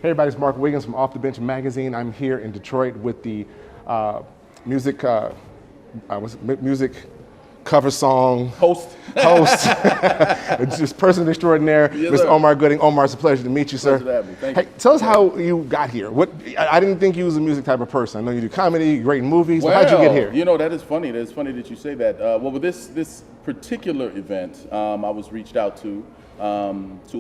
Hey everybody, it's Mark Wiggins from Off the Bench Magazine. I'm here in Detroit with the music cover song host, just person extraordinaire, yes, Mr. sir. Omar Gooding. Omar, it's a pleasure to meet you, sir. Pleasure to have me. Thank Hey, you. tell us how you got here. I didn't think you was a music type of person. I know you do comedy, great in movies. Well, How'd you get here? You know, that is funny. That is funny that you say that. Well, with this particular event, I was reached out to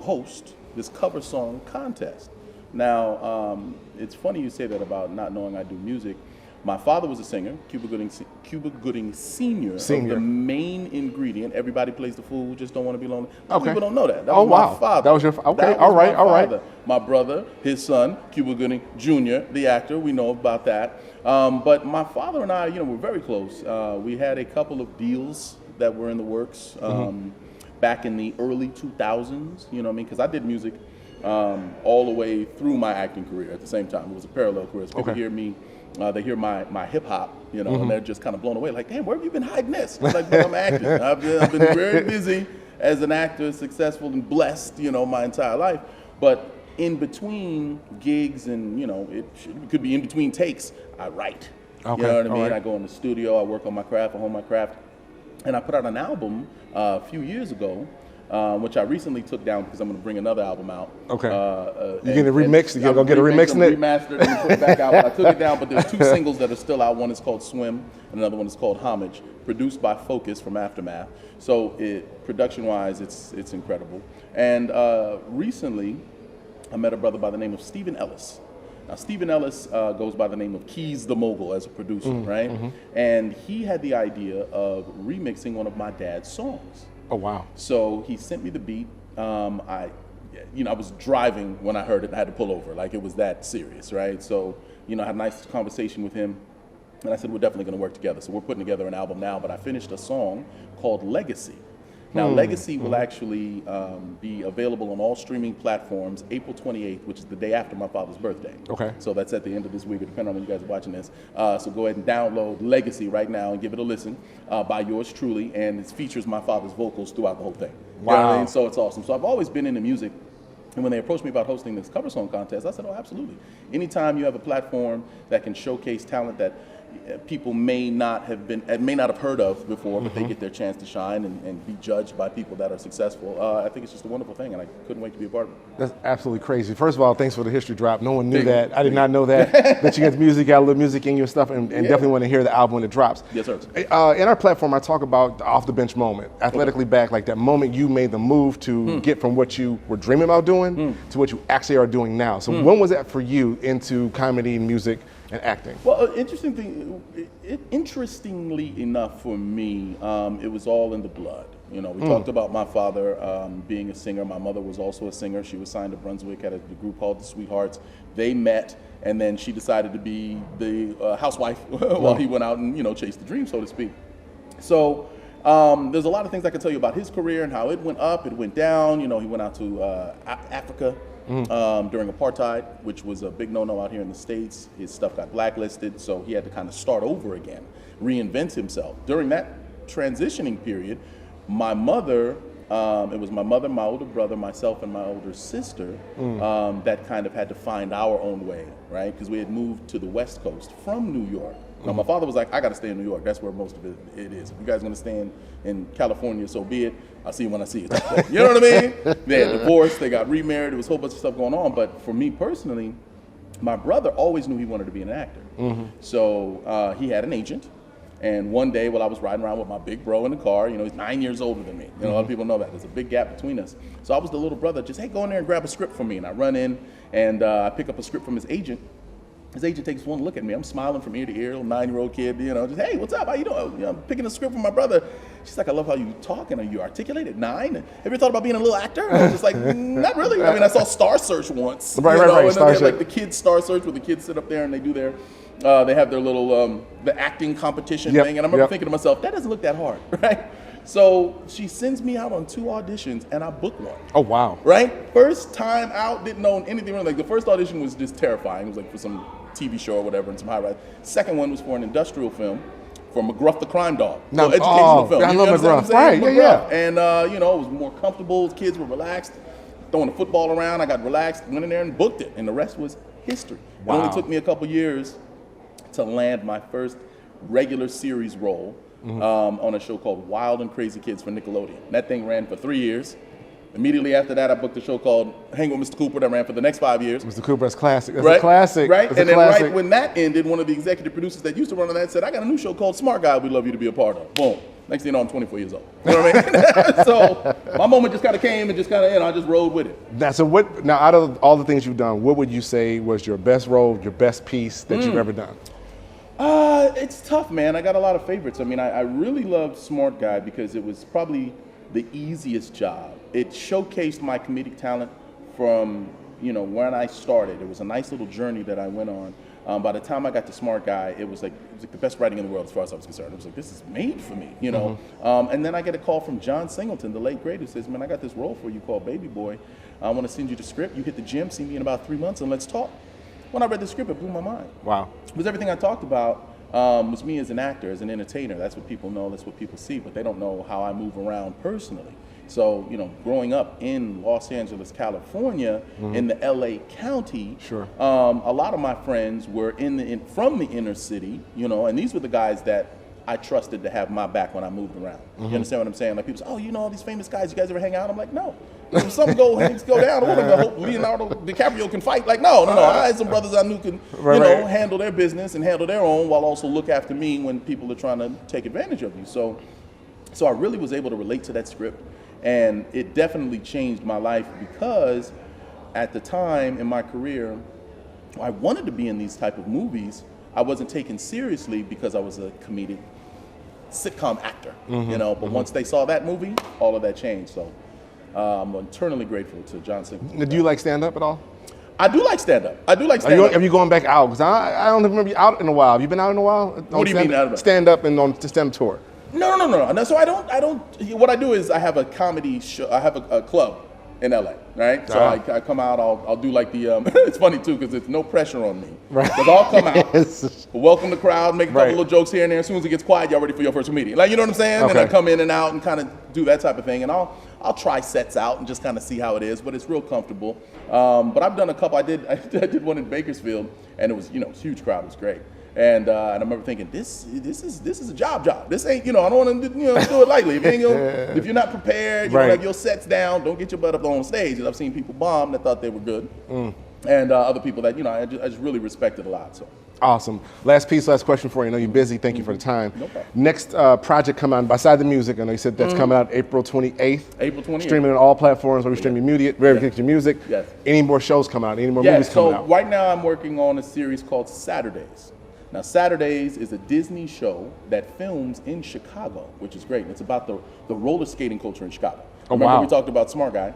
host this cover song contest. Now, it's funny you say that about not knowing I do music. My father was a singer, Cuba Gooding Sr. The main ingredient. Everybody plays the fool, just don't want to be lonely. Okay. People don't know that. That Oh, was wow. my father. That was your okay. That was all right, my all right. father. My brother, his son, Cuba Gooding Jr., the actor. We know about that. But my father and I, were very close. We had a couple of deals that were in the works back in the early 2000s. You know what I mean? Because I did music all the way through my acting career at the same time. It was a parallel career. So people hear me. They hear my hip hop, and they're just kind of blown away. Like, damn, where have you been hiding this? I'm like, well, I'm acting. I've been very busy as an actor, successful and blessed, my entire life. But in between gigs and, it could be in between takes, I write. Okay. You know what I mean? Right. I go in the studio, I work on my craft, I hone my craft. And I put out an album a few years ago, which I recently took down because I'm going to bring another album out. Okay. You're going to remix? You're going to get a remix in it? Remastered and put it back out. I took it down, but there's two singles that are still out. One is called Swim, and another one is called Homage, produced by Focus from Aftermath. So production-wise, it's incredible. And recently, I met a brother by the name of Stephen Ellis. Now, Stephen Ellis goes by the name of Keys the Mogul as a producer, right? And he had the idea of remixing one of my dad's songs. Oh, wow. So he sent me the beat. I was driving when I heard it. I had to pull over. Like, it was that serious, right? So, I had a nice conversation with him. And I said, we're definitely going to work together. So we're putting together an album now. But I finished a song called Legacy. Now, Legacy will actually be available on all streaming platforms April 28th, which is the day after my father's birthday. Okay. So that's at the end of this week, depending on when you guys are watching this. So go ahead and download Legacy right now and give it a listen by yours truly. And it features my father's vocals throughout the whole thing. Wow. You know what I mean? So it's awesome. So I've always been into music. And when they approached me about hosting this cover song contest, I said, oh, absolutely. Anytime you have a platform that can showcase talent that people may not have heard of before, but they get their chance to shine and be judged by people that are successful. I think it's just a wonderful thing, and I couldn't wait to be a part of it. That's absolutely crazy. First of all, thanks for the history drop. No one knew that. I did not know that you get music, got a little music in your stuff, and definitely want to hear the album when it drops. Yes, sir. In our platform, I talk about the off-the-bench moment, athletically back, like that moment you made the move to get from what you were dreaming about doing to what you actually are doing now. So when was that for you into comedy and music and acting? Well, interestingly enough for me, it was all in the blood. We talked about my father being a singer. My mother was also a singer. She was signed to Brunswick at a group called the Sweethearts. They met, and then she decided to be the housewife while he went out and, chased the dream, so to speak. So there's a lot of things I can tell you about his career and how it went up, it went down. He went out to Africa during apartheid, which was a big no-no out here in the States. His stuff got blacklisted, so he had to kind of start over again, reinvent himself. During that transitioning period, my mother, it was my mother, my older brother, myself, and my older sister that kind of had to find our own way, right? Because we had moved to the West Coast from New York. Now, my father was like, I got to stay in New York. That's where most of it is. If you guys are going to stay in California, so be it. I'll see you when I see you. You know what I mean? They had divorced. They got remarried. There was a whole bunch of stuff going on. But for me personally, my brother always knew he wanted to be an actor. So he had an agent. And one day while I was riding around with my big bro in the car, he's 9 years older than me. A lot of people know that. There's a big gap between us. So I was the little brother, just, hey, go in there and grab a script for me. And I run in and I pick up a script from his agent. His agent takes one look at me. I'm smiling from ear to ear, little 9-year-old kid, just, hey, what's up? How you doing? I'm picking a script from my brother. She's like, I love how you talk and you articulate at 9. Have you ever thought about being a little actor? And I was just like, not really. I mean, I saw Star Search once. Right. And then Star they have, Search. like the kids Star Search where the kids sit up there and they do their, they have their little, the acting competition thing. And I remember thinking to myself, that doesn't look that hard, right? So she sends me out on 2 auditions and I book one. Oh, wow. Right? First time out, didn't know anything. Like the first audition was just terrifying. It was like for some TV show or whatever and some high rise. Second one was for an industrial film for McGruff the Crime Dog. No, so educational film. I love McGruff. Right, yeah. And, it was more comfortable. Kids were relaxed. throwing a football around. I got relaxed, went in there and booked it, and the rest was history. Wow. It only took me a couple years to land my first regular series role on a show called Wild and Crazy Kids for Nickelodeon. That thing ran for 3 years. Immediately after that, I booked a show called Hang with Mr. Cooper that ran for the next 5 years. Mr. Cooper, that's classic. That's right? a classic. Right? That's and a then classic. right when that ended, one of the executive producers that used to run on that said, I got a new show called Smart Guy we'd love you to be a part of. Boom. Next thing you know, I'm 24 years old. You know what I mean? So my moment just kind of came and just kind of, I just rode with it. Now, out of all the things you've done, what would you say was your best role, your best piece that you've ever done? It's tough, man. I got a lot of favorites. I mean, I really loved Smart Guy because it was probably the easiest job. It showcased my comedic talent from, when I started. It was a nice little journey that I went on. By the time I got to Smart Guy, it was like the best writing in the world as far as I was concerned. It was like, this is made for me, And then I get a call from John Singleton, the late great, who says, man, I got this role for you called Baby Boy. I want to send you the script. You hit the gym, see me in about 3 months, and let's talk. When I read the script, it blew my mind. Wow. Because everything I talked about was me as an actor, as an entertainer. That's what people know, that's what people see, but they don't know how I move around personally. So, growing up in Los Angeles, California, in the LA County, Sure. A lot of my friends were from the inner city, and these were the guys that I trusted to have my back when I moved around. You understand what I'm saying? Like people say, oh, all these famous guys, you guys ever hang out? I'm like, no. If something go down, I hope Leonardo DiCaprio can fight. Like, no. I had some brothers I knew could, handle their business and handle their own while also look after me when people are trying to take advantage of you. So I really was able to relate to that script. And it definitely changed my life because at the time in my career, I wanted to be in these type of movies. I wasn't taken seriously because I was a comedic sitcom actor, But once they saw that movie, all of that changed. So I'm eternally grateful to John Singleton. Do you like stand-up at all? I do like stand-up. Are you going back out? Because I don't remember you out in a while. Have you been out in a while? What do you mean out of it? Stand-up and on the stand-up tour. No. So I don't. What I do is I have a comedy show. I have a club in LA, right? So I come out. I'll do like the. It's funny too because there's no pressure on me. Right. Because I'll come out, welcome the crowd, make a couple little jokes here and there. As soon as it gets quiet, y'all ready for your first comedian. Like you know what I'm saying? Okay. And I come in and out and kind of do that type of thing. And I'll try sets out and just kind of see how it is, but it's real comfortable. But I've done a couple. I did one in Bakersfield, and it was huge crowd. It was great. And I remember thinking, this is a job. This ain't, I don't want to do it lightly. If you're not prepared, you don't have your sets down, don't get your butt up on stage. And I've seen people bomb that thought they were good, and other people that I just really respected a lot. So awesome. Last question for you. I know you're busy. Thank you for the time. No problem. Next project come out beside the music. I know you said that's coming out April 28th. April 28th. Streaming on all platforms where you stream your music. Wherever you get your music. Yes. Any more shows come out? Any more movies coming out? So right now I'm working on a series called Saturdays. Now, Saturdays is a Disney show that films in Chicago, which is great. And it's about the roller skating culture in Chicago. Remember we talked about Smart Guy?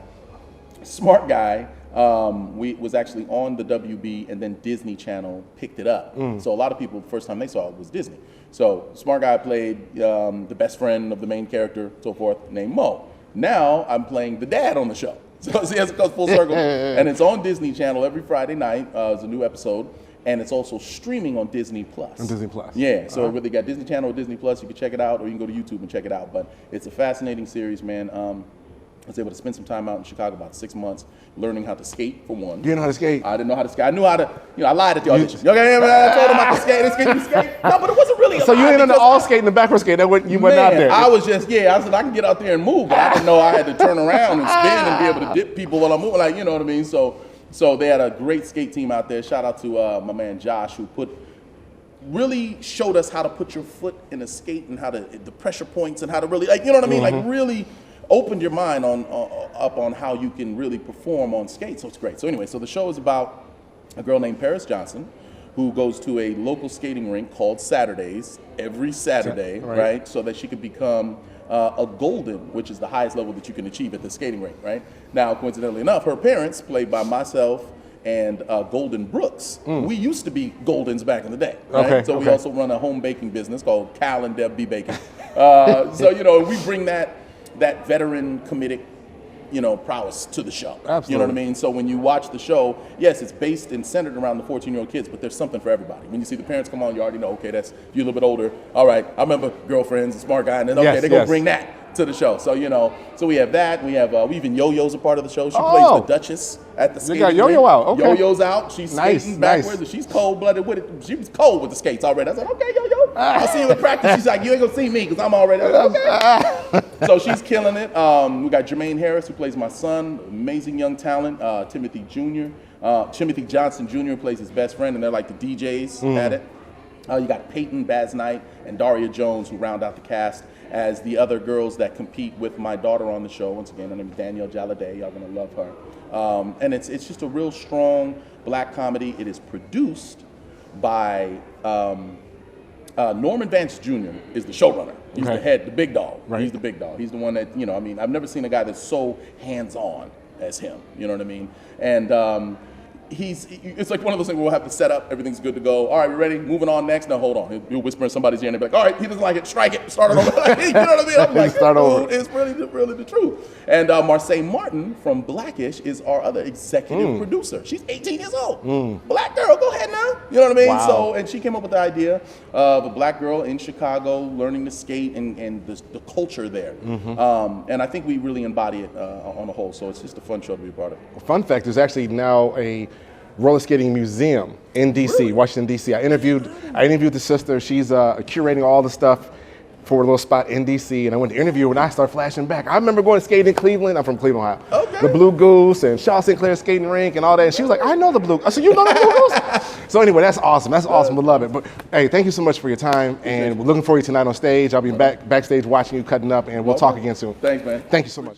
Smart Guy was actually on the WB, and then Disney Channel picked it up. So a lot of people, the first time they saw it was Disney. So Smart Guy played the best friend of the main character, so forth, named Mo. Now I'm playing the dad on the show. So see, it goes full circle. And it's on Disney Channel every Friday night. It's a new episode. And it's also streaming on Disney Plus. On Disney Plus. Yeah, so whether you got Disney Channel or Disney Plus, you can check it out, or you can go to YouTube and check it out. But it's a fascinating series, man. I was able to spend some time out in Chicago, about 6 months, learning how to skate, for one. You know how to skate? I didn't know how to skate. I knew how to, I lied at the audition. Okay, I told them I could skate, you skate. No, but it wasn't really So you ain't on the all skate and the backward skate. You wasn't out there. I was just, I said, I can get out there and move, but I didn't know I had to turn around and spin and be able to dip people while I'm moving, like, you know what I mean? So they had a great skate team out there. Shout out to my man Josh, who really showed us how to put your foot in a skate and how to, the pressure points and how to really, like, you know what I mean? Like really opened your mind up on how you can really perform on skate. So it's great. So anyway, so the show is about a girl named Paris Johnson who goes to a local skating rink called Saturdays every Saturday, right? So that she could become a golden, which is the highest level that you can achieve at the skating rink, right? Now, coincidentally enough, her parents, played by myself and Golden Brooks, we used to be Goldens back in the day, right? So we also run a home baking business called Cal and Deb B Baking. So, we bring that veteran comedic, prowess to the show. Absolutely. You know what I mean? So when you watch the show, yes, it's based and centered around the 14-year-old kids, but there's something for everybody. When you see the parents come on, you already know, okay, that's, if you're a little bit older, all right, I remember Girlfriends, a Smart Guy, and then, okay, they're going to bring that to the show. So so we have that. We even Yo-Yo's a part of the show. She plays the Duchess at the skating got Yo-Yo rink. out. Okay. Yo-Yo's out. She's skating backwards. And she's cold-blooded with it. She was cold with the skates already. I said, okay, Yo-Yo, I'll see you in practice. She's like, you ain't gonna see me because I'm already. I said, okay. So she's killing it. We got Jermaine Harris, who plays my son, amazing young talent. Timothy Johnson Jr. plays his best friend, and they're like the DJs at it. You got Peyton Baz Knight and Daria Jones, who round out the cast as the other girls that compete with my daughter on the show. Once again, her name is Danielle Jaladay. Y'all gonna love her. And it's just a real strong black comedy. It is produced by Norman Vance Jr. is the showrunner. He's the head, the big dog. Right. He's the big dog. He's the one that, I've never seen a guy that's so hands-on as him. You know what I mean? And it's like one of those things where we'll have to set up, everything's good to go. All right, we ready? Moving on next. Now hold on. He'll whisper in somebody's ear and they'll be like, all right, he doesn't like it, strike it, start it over. You know what I mean? I'm like, start over. It's really the truth. And Marseille Martin from Blackish is our other executive producer. She's 18 years old. Black girl, go ahead now. You know what I mean? Wow. So, and she came up with the idea of a black girl in Chicago learning to skate and the culture there. And I think we really embody it on the whole. So it's just a fun show to be a part of. Fun fact, there's actually now a roller skating museum in DC, really? Washington DC. I interviewed the sister. She's curating all the stuff for a little spot in DC, and I went to interview her and I started flashing back. I remember going skating in Cleveland. I'm from Cleveland, Ohio. Okay. The Blue Goose and Shaw Sinclair skating rink and all that. And she was like, I know the Blue Goose. I said, you know the Blue Goose? So anyway, that's awesome. That's awesome. We love it. But hey, thank you so much for your time, and we're looking forward to tonight on stage. I'll be backstage watching you cutting up, and we'll talk again soon. Thanks, man. Thank you so much.